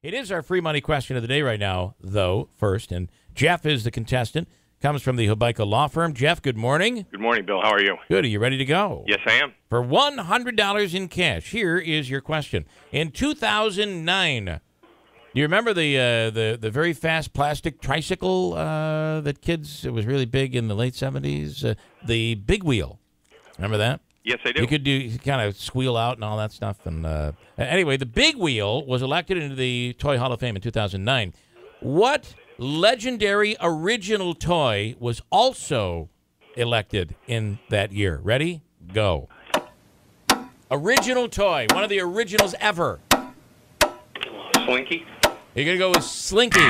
It is our free money question of the day right now, though, first. And Jeff is the contestant. Comes from the Hubaika Law Firm. Jeff, good morning. Good morning, Bill. How are you? Good. Are you ready to go? Yes, I am. For $100 in cash, here is your question. In 2009, do you remember the very fast plastic tricycle that kids, it was really big in the late 70s? The big wheel. Remember that? Yes, I do. You could kind of squeal out and all that stuff. And anyway, the big wheel was elected into the Toy Hall of Fame in 2009. What legendary original toy was also elected in that year? Ready? Go. Original toy. One of the originals ever. Slinky? You're going to go with Slinky.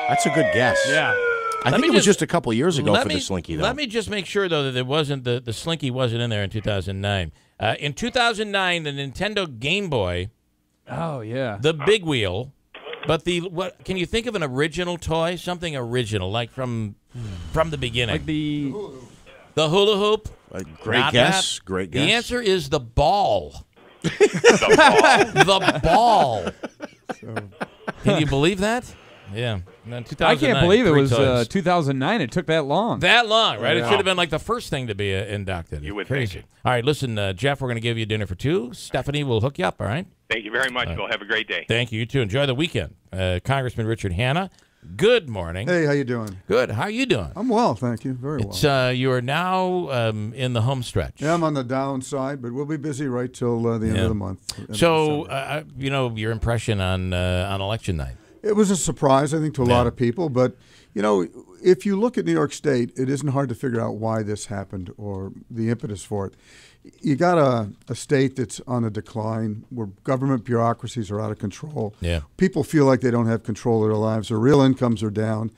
That's a good guess. Yeah. I think it was just a couple years ago for the Slinky, though. Let me just make sure, though, that there wasn't the Slinky wasn't in there in 2009. In 2009, the Nintendo Game Boy. Oh, yeah. The big wheel. But what can you think of an original toy? Something original, like from the beginning. Like the hula hoop. Great guess. That. Great guess. The answer is the ball. The ball? The ball. Can you believe that? Yeah. I can't believe it was 2009. It took that long. That long, right? Yeah. It should have been like the first thing to be inducted. You would Crazy. think. All right, listen, Jeff, we're going to give you dinner for two. Stephanie will hook you up, all right? Thank you very much, Bill. Have a great day. Thank you. You too. Enjoy the weekend. Congressman Richard Hanna, good morning. Hey, how you doing? Good. How are you doing? I'm well, thank you. Very well. You are now in the home stretch. Yeah, I'm on the downside, but we'll be busy right till the end of the month. So, your impression on election night? It was a surprise, I think, to a lot of people. But, if you look at New York State, it isn't hard to figure out why this happened or the impetus for it. You got a state that's on a decline where government bureaucracies are out of control. Yeah. People feel like they don't have control of their lives. Their real incomes are down.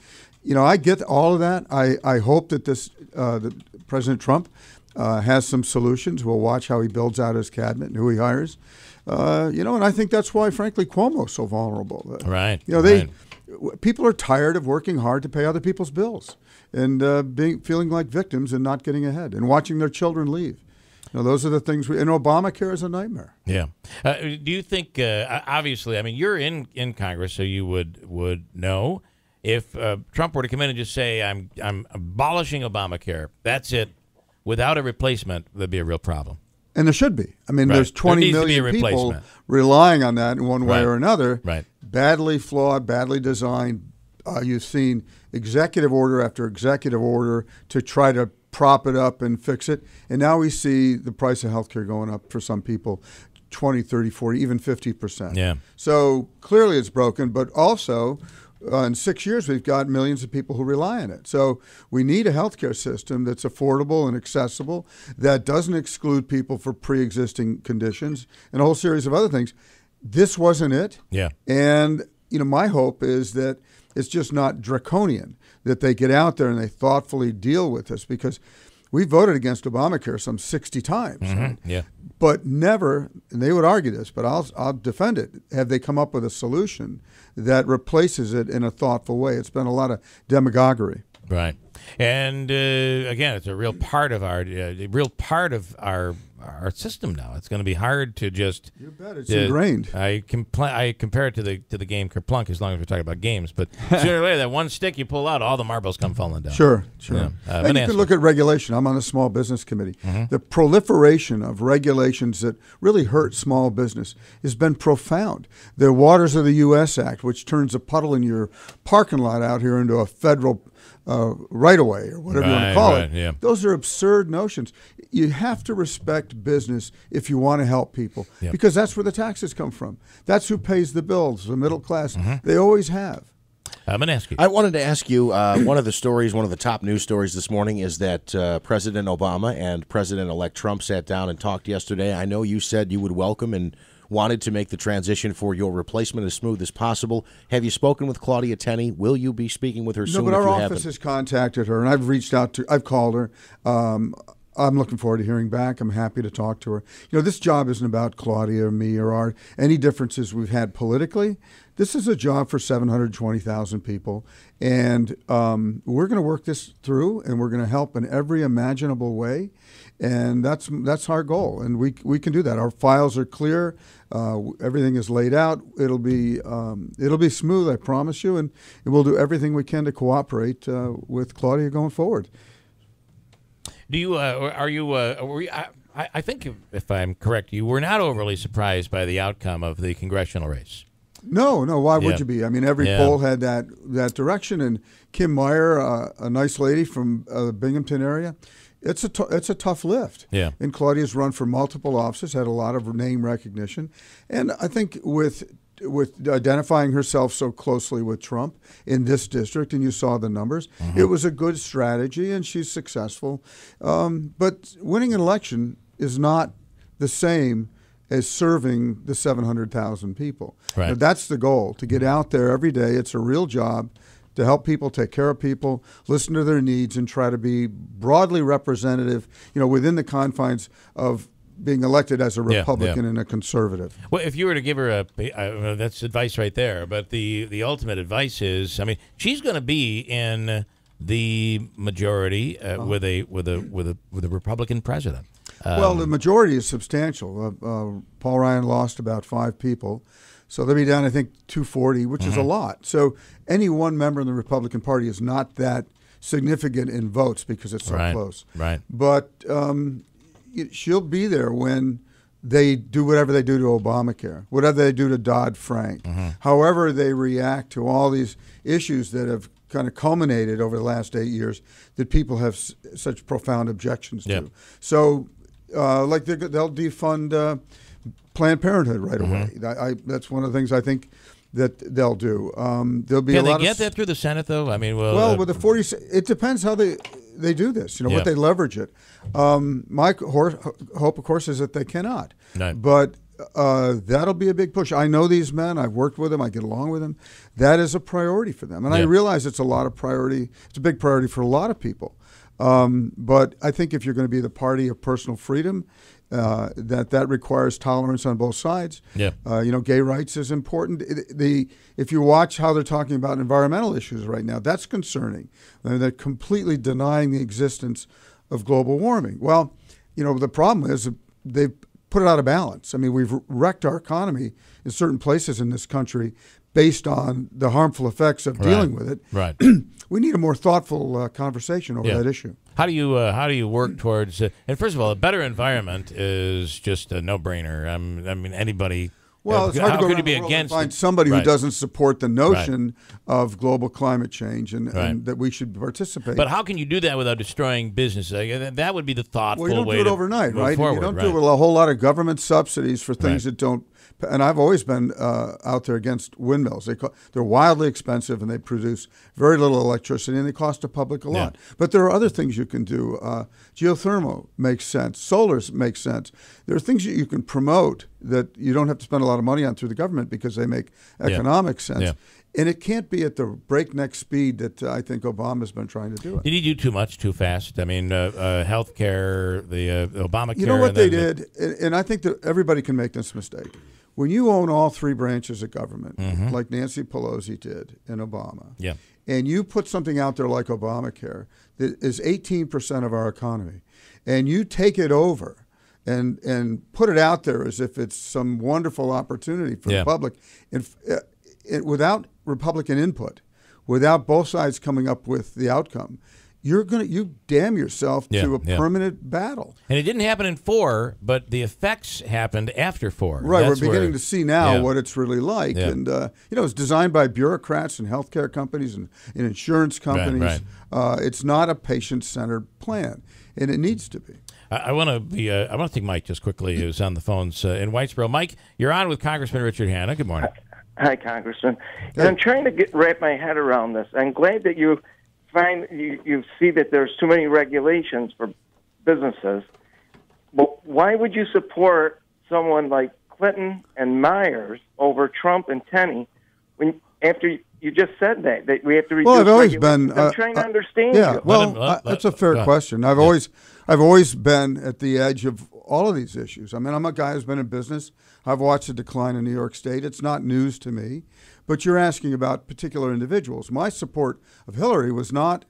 I get all of that. I hope that that President Trump has some solutions. We'll watch how he builds out his cabinet and who he hires. And I think that's why, frankly, Cuomo's so vulnerable. Right. People are tired of working hard to pay other people's bills and feeling like victims and not getting ahead and watching their children leave. Those are the things. And Obamacare is a nightmare. Yeah. Do you think? Obviously, I mean, you're in Congress, so you would know if Trump were to come in and just say, "I'm abolishing Obamacare. That's it," without a replacement, there'd be a real problem. And there should be. I mean, there's 20 million people relying on that in one way or another. Right. Badly flawed, badly designed. You've seen executive order after executive order to try to prop it up and fix it. And now we see the price of health care going up for some people 20, 30, 40, even 50%. Yeah. So clearly it's broken, but also in 6 years we've got millions of people who rely on it. So we need a health care system that's affordable and accessible, that doesn't exclude people for pre-existing conditions and a whole series of other things. This wasn't it. Yeah. And, my hope is that it's just not draconian, that they get out there and they thoughtfully deal with this, because we voted against Obamacare some 60 times. Mm-hmm. Right? Yeah. But never, and they would argue this, but I'll defend it, have they come up with a solution that replaces it in a thoughtful way. It's been a lot of demagoguery. Right. And again, it's a real part of our system now. It's going to be hard to just. You bet, it's ingrained. I compare it to the game Kerplunk, as long as we're talking about games. But sooner or later, that one stick you pull out, all the marbles come falling down. Sure. Yeah. And you can look at regulation. I'm on the Small Business Committee. Mm-hmm. The proliferation of regulations that really hurt small business has been profound. The Waters of the U.S. Act, which turns a puddle in your parking lot out here into a federal right-of-way or whatever you want to call it. Yeah. Those are absurd notions. You have to respect business if you want to help people, because that's where the taxes come from. That's who pays the bills, the middle class. Mm-hmm. They always have. I'm going to ask you. I wanted to ask you, one of the top news stories this morning is that President Obama and President-elect Trump sat down and talked yesterday. I know you said you would welcome and wanted to make the transition for your replacement as smooth as possible. Have you spoken with Claudia Tenney? Will you be speaking with her soon? No, but our office has contacted her, and I've reached out to. I've called her. I'm looking forward to hearing back. I'm happy to talk to her. This job isn't about Claudia or me or any differences we've had politically. This is a job for 720,000 people, and we're going to work this through, and we're going to help in every imaginable way, and that's our goal, and we can do that. Our files are clear. Everything is laid out. It'll be smooth, I promise you, and we'll do everything we can to cooperate with Claudia going forward. Do you? Are you? I think, if I'm correct, you were not overly surprised by the outcome of the congressional race. No. Why would you be? I mean, every poll had that direction. And Kim Meyer, a nice lady from the Binghamton area, it's a tough lift. Yeah. And Claudia's run for multiple offices, had a lot of name recognition, and I think with identifying herself so closely with Trump in this district, and you saw the numbers, it was a good strategy, and she's successful. But winning an election is not the same as serving the 700,000 people. Right. Now, that's the goal, to get out there every day. It's a real job to help people, take care of people, listen to their needs, and try to be broadly representative, within the confines of being elected as a Republican and a conservative. Well, if you were to give her that's advice right there. But the ultimate advice is, I mean, she's going to be in the majority with a Republican president. Well, the majority is substantial. Paul Ryan lost about 5 people, so they'll be down, I think, 240, which is a lot. So any one member in the Republican Party is not that significant in votes because it's so close. Right. But she'll be there when they do whatever they do to Obamacare, whatever they do to Dodd-Frank, however they react to all these issues that have kind of culminated over the last 8 years that people have such profound objections to. So, like they'll defund Planned Parenthood right away. That's one of the things I think that they'll do. There'll be Can a lot they get that through the Senate, though? I mean, with the 40, it depends how they do this. What they leverage it. My hope, of course, is that they cannot. Right. But that'll be a big push. I know these men. I've worked with them. I get along with them. That is a priority for them, and I realize it's a big priority for a lot of people. But I think if you're going to be the party of personal freedom, that requires tolerance on both sides. Gay rights is important. If you watch how they're talking about environmental issues right now, that's concerning. They're completely denying the existence of global warming. Well, the problem is they've put it out of balance. I mean, we've wrecked our economy in certain places in this country based on the harmful effects of dealing with it. Right. We need a more thoughtful conversation over that issue. How do you work towards? And first of all, a better environment is just a no-brainer. I mean, anybody. Well, it's hard to go could around you be the world against and find somebody who doesn't support the notion of global climate change and that we should participate. But how can you do that without destroying businesses? That would be the thoughtful way to Well, you don't do it overnight, right? Forward, you don't do it with a whole lot of government subsidies for things that don't. And I've always been out there against windmills. They're wildly expensive, and they produce very little electricity, and they cost the public a lot. But there are other things you can do. Geothermal makes sense. Solar makes sense. There are things that you can promote that you don't have to spend a lot of money on through the government because they make economic sense. And it can't be at the breakneck speed that I think Obama's been trying to do it. Did he do too much too fast? I mean, health care, the Obamacare. You know what they did? And I think that everybody can make this mistake. When you own all 3 branches of government, like Nancy Pelosi did and Obama, and you put something out there like Obamacare that is 18% of our economy, and you take it over and put it out there as if it's some wonderful opportunity for the public, and without Republican input, without both sides coming up with the outcome, you damn yourself to a permanent battle. And it didn't happen in 4, but the effects happened after 4. Right, we're beginning to see now what it's really like. And it's designed by bureaucrats and healthcare companies and insurance companies. It's not a patient-centered plan, and it needs to be. I want to take Mike just quickly, who's on the phones in Whitesboro. Mike, you're on with Congressman Richard Hanna. Good morning. Hi, Congressman. Hey. I'm trying to wrap my head around this. I'm glad that you see that there's too many regulations for businesses. But why would you support someone like Clinton and Myers over Trump and Tenney when after You just said that we have to reduce. Well, I've always regulations. been. I'm trying to understand Yeah, you. well, that's a fair question. I've always been at the edge of all of these issues. I mean, I'm a guy who's been in business. I've watched the decline in New York State. It's not news to me. But you're asking about particular individuals. My support of Hillary was not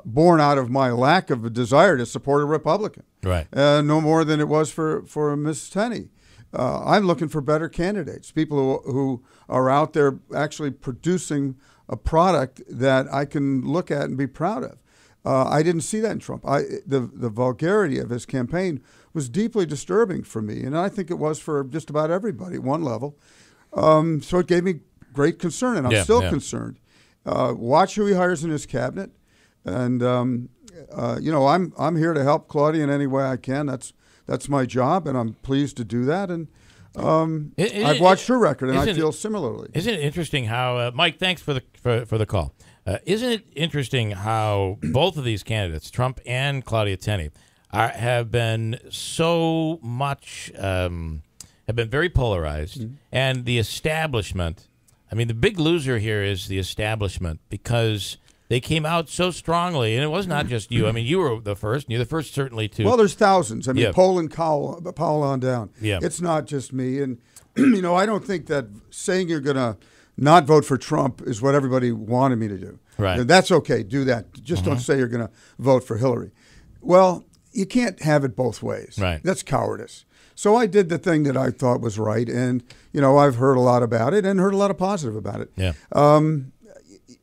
born out of my lack of a desire to support a Republican. Right. No more than it was for Ms. Tenney. I'm looking for better candidates, people who are out there actually producing a product that I can look at and be proud of. I didn't see that in Trump. The vulgarity of his campaign was deeply disturbing for me, and I think it was for just about everybody at one level. So it gave me great concern, and I'm still concerned. Watch who he hires in his cabinet, and I'm here to help Claudia in any way I can. That's my job, and I'm pleased to do that. And I've watched her record, and I feel similarly. Isn't it interesting how Mike? Thanks for the call. Isn't it interesting how both of these candidates, Trump and Claudia Tenney, have been so much have been very polarized, and the establishment. I mean, the big loser here is the establishment because they came out so strongly, and it was not just you. I mean, you were the first, and you're the first certainly to. Well, there's thousands. I mean, Poll and Powell on down. Yeah. It's not just me. And, I don't think that saying you're going to not vote for Trump is what everybody wanted me to do. Right. That's okay. Do that. Just don't say you're going to vote for Hillary. Well, you can't have it both ways. Right. That's cowardice. So I did the thing that I thought was right. And, I've heard a lot about it and heard a lot of positive about it. Yeah.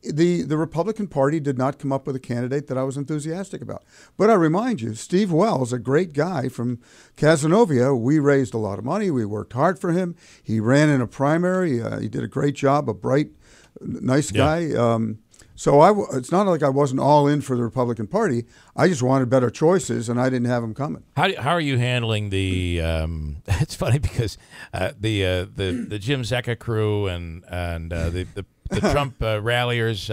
The Republican Party did not come up with a candidate that I was enthusiastic about. But I remind you, Steve Wells, a great guy from Casanova, we raised a lot of money. We worked hard for him. He ran in a primary. He did a great job, a bright, nice guy. So it's not like I wasn't all in for the Republican Party. I just wanted better choices, and I didn't have them coming. How are you handling the? It's funny because the Jim Zeka crew and the Trump ralliers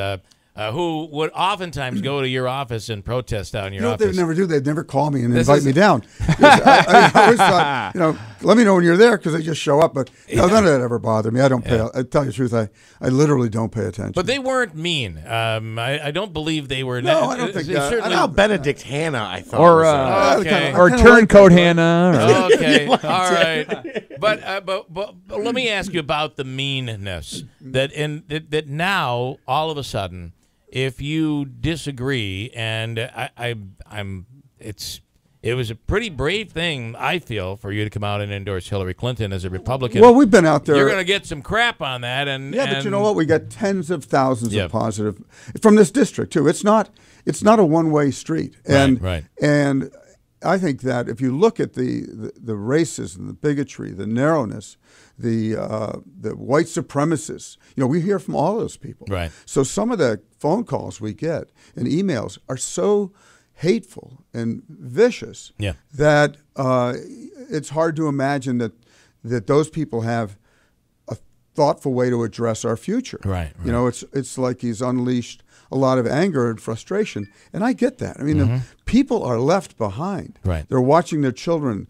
who would oftentimes go to your office and protest out in your office. They'd never do. They'd never call me and invite me down. I always thought, let me know when you're there because they just show up. But none of that ever bothered me. I don't pay. I tell you the truth. I literally don't pay attention. But they weren't mean. I don't believe they were. No, I don't think that. I know Benedict Hanna, I thought. Or Turncoat Hanna. Okay, all right. But let me ask you about the meanness that now all of a sudden, if you disagree, and it was a pretty brave thing, I feel, for you to come out and endorse Hillary Clinton as a Republican. Well, we've been out there. You're going to get some crap on that, but you know what? We got tens of thousands of positive from this district too. It's not a one-way street, and and I think that if you look at the racism, the bigotry, the narrowness, the white supremacists, we hear from all those people. Right. So some of the phone calls we get and emails are so hateful and vicious that it's hard to imagine that those people have a thoughtful way to address our future. Right. It's like he's unleashed a lot of anger and frustration, and I get that. I mean, the people are left behind. Right. They're watching their children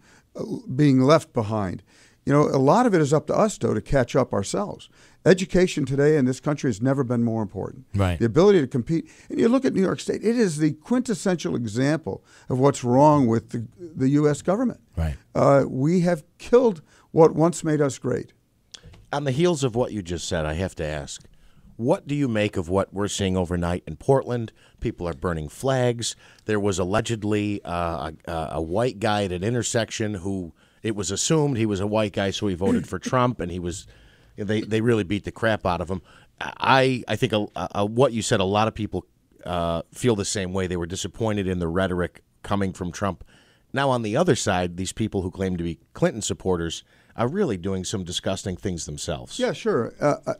being left behind. A lot of it is up to us, though, to catch up ourselves. Education today in this country has never been more important. Right. The ability to compete. And you look at New York State, it is the quintessential example of what's wrong with the U.S. government. Right. We have killed what once made us great. On the heels of what you just said, I have to ask, what do you make of what we're seeing overnight in Portland? People are burning flags. There was allegedly a white guy at an intersection who it was assumed he was a white guy, so he voted for Trump, and they really beat the crap out of him. I think what you said, a lot of people feel the same way. They were disappointed in the rhetoric coming from Trump. Now, on the other side, these people who claim to be Clinton supporters are really doing some disgusting things themselves. Yeah, sure.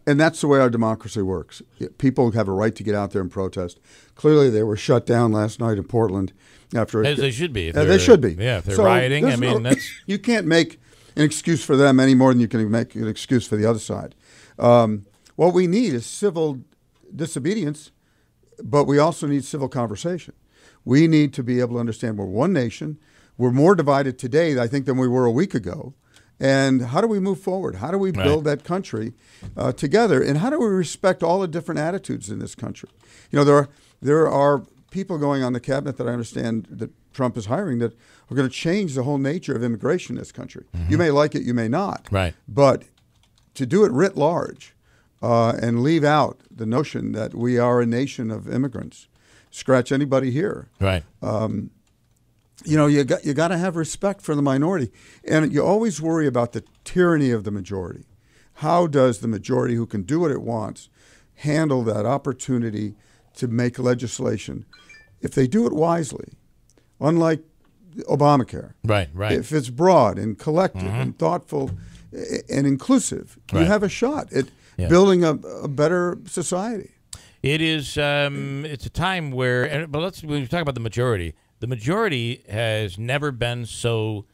And that's the way our democracy works. People have a right to get out there and protest. Clearly, they were shut down last night in Portland. As they should be. They should be. Yeah, if they're rioting, that's... You can't make an excuse for them any more than you can make an excuse for the other side. What we need is civil disobedience, but we also need civil conversation. We need to be able to understand we're one nation. We're more divided today, I think, than we were a week ago. And how do we move forward? How do we build that country together? And how do we respect all the different attitudes in this country? You know, there are people going on the cabinet that I understand that Trump is hiring that are going to change the whole nature of immigration in this country. You may like it, you may not. Right. But to do it writ large and leave out the notion that we are a nation of immigrants, scratch anybody here. Right. You know, you got to have respect for the minority, and you always worry about the tyranny of the majority. How does the majority, who can do what it wants, handle that opportunity to make legislation? If they do it wisely, unlike Obamacare, right. If it's broad and collective and thoughtful and inclusive, you have a shot at building a better society. It is. It's a time where, but when you talk about the majority. The majority has never been so,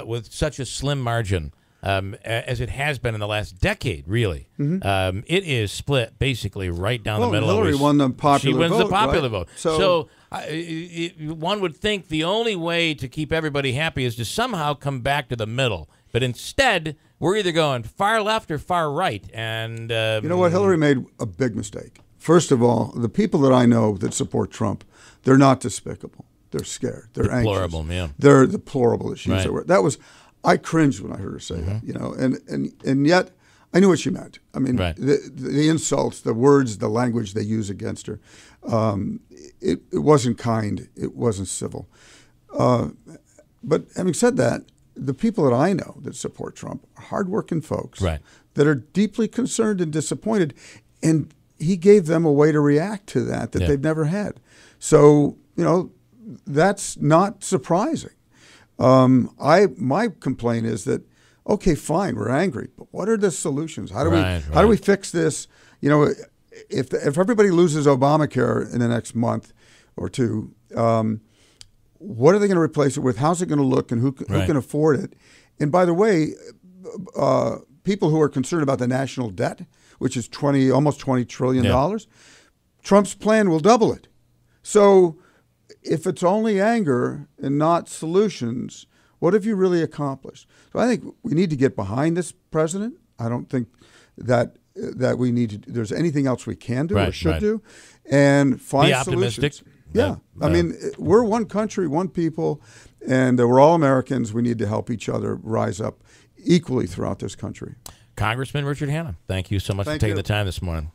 with such a slim margin as it has been in the last decade, really. It is split basically right down the middle. Hillary won the popular vote. She wins the popular vote. So one would think the only way to keep everybody happy is to somehow come back to the middle. But instead, we're either going far left or far right. And you know what? Hillary made a big mistake. First of all, the people that I know that support Trump, they're not despicable. They're scared. They're deplorable, anxious. Yeah. They're deplorable. That she used Right. that was. I cringed when I heard her say that. You know, and yet I knew what she meant. I mean, the insults, the words, the language they use against her, it wasn't kind. It wasn't civil. But having said that, the people that I know that support Trump are hardworking folks that are deeply concerned and disappointed, and he gave them a way to react to that they've never had. So, you know, that's not surprising. My complaint is that, okay, fine, we're angry, but what are the solutions? How do we fix this? You know, if everybody loses Obamacare in the next month or two, what are they going to replace it with? How's it going to look, and who can afford it? And by the way, people who are concerned about the national debt, which is almost $20 trillion, Trump's plan will double it. So if it's only anger and not solutions, what have you really accomplished? So I think we need to get behind this president. I don't think that we need to. There's anything else we can do or should do, and find Be optimistic. solutions. Yeah, I mean, we're one country, one people, and we're all Americans. We need to help each other rise up equally throughout this country. Congressman Richard Hanna, thank you so much for taking the time this morning.